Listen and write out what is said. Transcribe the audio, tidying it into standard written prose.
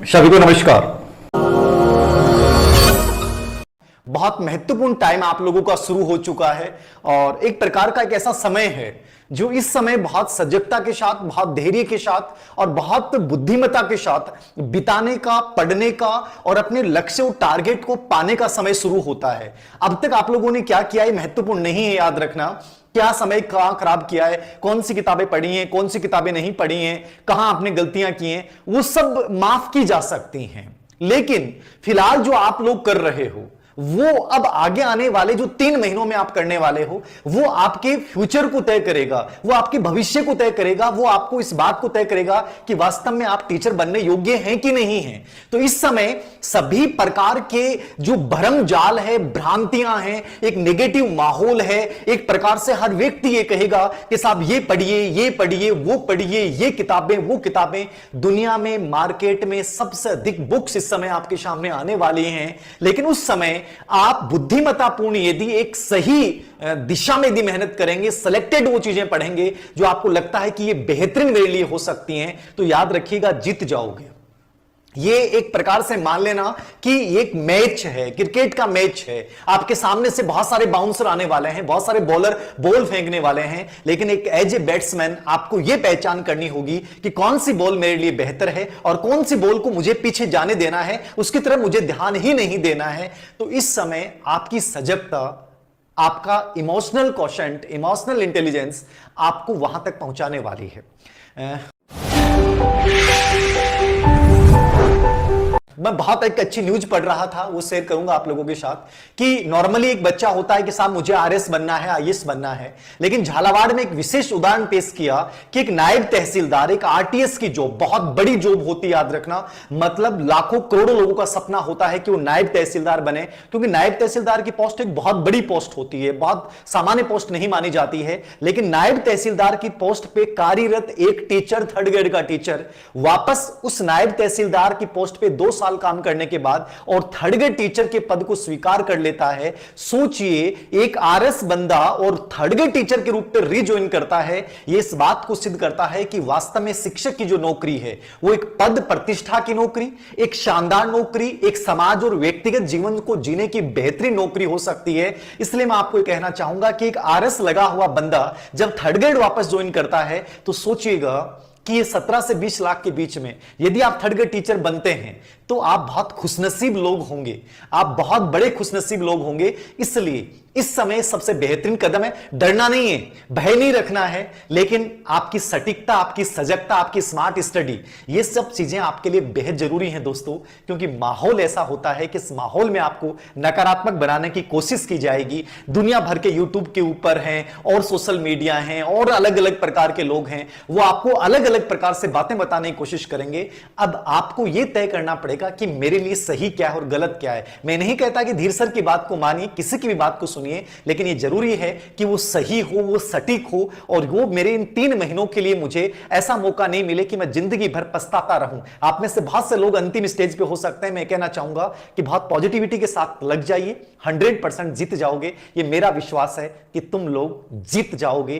सभी को नमस्कार। बहुत महत्वपूर्ण टाइम आप लोगों का शुरू हो चुका है और एक प्रकार का एक ऐसा समय है जो इस समय बहुत सजगता के साथ, बहुत धैर्य के साथ और बहुत बुद्धिमत्ता के साथ बिताने का, पढ़ने का और अपने लक्ष्य और टारगेट को पाने का समय शुरू होता है। अब तक आप लोगों ने क्या किया है महत्वपूर्ण नहीं है, याद रखना। क्या समय कहां खराब किया है, कौन सी किताबें पढ़ी हैं, कौन सी किताबें नहीं पढ़ी हैं, कहां आपने गलतियां की हैं, वो सब माफ की जा सकती हैं। लेकिन फिलहाल जो आप लोग कर रहे हो वो अब आगे आने वाले जो 3 महीनों में आप करने वाले हो वो आपके फ्यूचर को तय करेगा, वो आपके भविष्य को तय करेगा, वो आपको इस बात को तय करेगा कि वास्तव में आप टीचर बनने योग्य हैं कि नहीं हैं। तो इस समय सभी प्रकार के जो भ्रम जाल है, भ्रांतियां हैं, एक नेगेटिव माहौल है, एक प्रकार से हर व्यक्ति ये कहेगा कि साहब ये पढ़िए, ये पढ़िए, वो पढ़िए, ये किताबें, वो किताबें। दुनिया में, मार्केट में सबसे अधिक बुक्स इस समय आपके सामने आने वाली हैं, लेकिन उस समय आप बुद्धिमत्तापूर्ण यदि एक सही दिशा में यदि मेहनत करेंगे, सिलेक्टेड वो चीजें पढ़ेंगे जो आपको लगता है कि ये बेहतरीन मेरे लिए हो सकती हैं, तो याद रखिएगा जीत जाओगे। ये एक प्रकार से मान लेना कि एक मैच है, क्रिकेट का मैच है। आपके सामने से बहुत सारे बाउंसर आने वाले हैं, बहुत सारे बॉलर बॉल फेंकने वाले हैं, लेकिन एक एज ए बैट्समैन आपको यह पहचान करनी होगी कि कौन सी बॉल मेरे लिए बेहतर है और कौन सी बॉल को मुझे पीछे जाने देना है, उसकी तरफ मुझे ध्यान ही नहीं देना है। तो इस समय आपकी सजगता, आपका इमोशनल क्वोशेंट, इमोशनल इंटेलिजेंस आपको वहां तक पहुंचाने वाली है। मैं बहुत एक अच्छी न्यूज पढ़ रहा था, वो शेयर करूंगा आप लोगों के साथ कि नॉर्मली एक बच्चा होता है कि साहब मुझे आरएस बनना है, आईएएस बनना है, लेकिन झालावाड़ में एक विशेष उदाहरण पेश किया कि एक नायब तहसीलदार, एक आरटीएस की जॉब, बहुत बड़ी जॉब होती है, याद रखना। मतलब लाखों करोड़ों लोगों का सपना होता है कि वो नायब तहसीलदार बने, क्योंकि नायब तहसीलदार की पोस्ट एक बहुत बड़ी पोस्ट होती है, बहुत सामान्य पोस्ट नहीं मानी जाती है। लेकिन नायब तहसीलदार की पोस्ट पे कार्यरत एक टीचर, 3rd ग्रेड का टीचर, वापस उस नायब तहसीलदार की पोस्ट पे 2 साल काम करने के बाद और 3rd ग्रेड टीचर के पद को स्वीकार कर लेता है। सोचिए, एक आरएस बंदा और 3rd ग्रेड टीचर के रूप में रिज्वाइन करता है। यह इस बात को सिद्ध करता है कि वास्तव में शिक्षक की जो नौकरी है वो एक पद प्रतिष्ठा की नौकरी, एक शानदार नौकरी, एक समाज और व्यक्तिगत जीवन को जीने की बेहतरीन नौकरी हो सकती है। इसलिए मैं आपको कहना चाहूंगा कि एक आरएस लगा हुआ बंदा जब 3rd ग्रेड वापस ज्वाइन करता है तो सोचिएगा कि ये 17 से 20 लाख के बीच में यदि आप 3rd ग्रेड टीचर बनते हैं तो आप बहुत खुशनसीब लोग होंगे, आप बहुत बड़े खुशनसीब लोग होंगे। इसलिए इस समय सबसे बेहतरीन कदम है, डरना नहीं है, भय नहीं रखना है, लेकिन आपकी सटीकता, आपकी सजगता, आपकी स्मार्ट स्टडी, ये सब चीजें आपके लिए बेहद जरूरी हैं दोस्तों। क्योंकि माहौल ऐसा होता है कि इस माहौल में आपको नकारात्मक बनाने की कोशिश की जाएगी। दुनिया भर के यूट्यूब के ऊपर हैं और सोशल मीडिया हैं और अलग अलग प्रकार के लोग हैं, वो आपको अलग अलग प्रकार से बातें बताने की कोशिश करेंगे। अब आपको यह तय करना पड़ेगा कि मेरे लिए सही क्या है और गलत क्या है। मैं नहीं कहता कि धीर सर की बात को मानिए, किसी की भी बात को सुनिए, लेकिन यह जरूरी है कि वो सही हो, वो सटीक हो और वो मेरे इन 3 महीनों के लिए मुझे ऐसा मौका नहीं मिले कि मैं जिंदगी भर पछताता रहूं। आप में से बहुत से लोग अंतिम स्टेज पे हो सकते हैं। मैं कहना चाहूंगा कि बहुत पॉजिटिविटी के साथ लग जाइए, 100% जीत जाओगे। ये मेरा विश्वास है कि तुम लोग जीत जाओगे।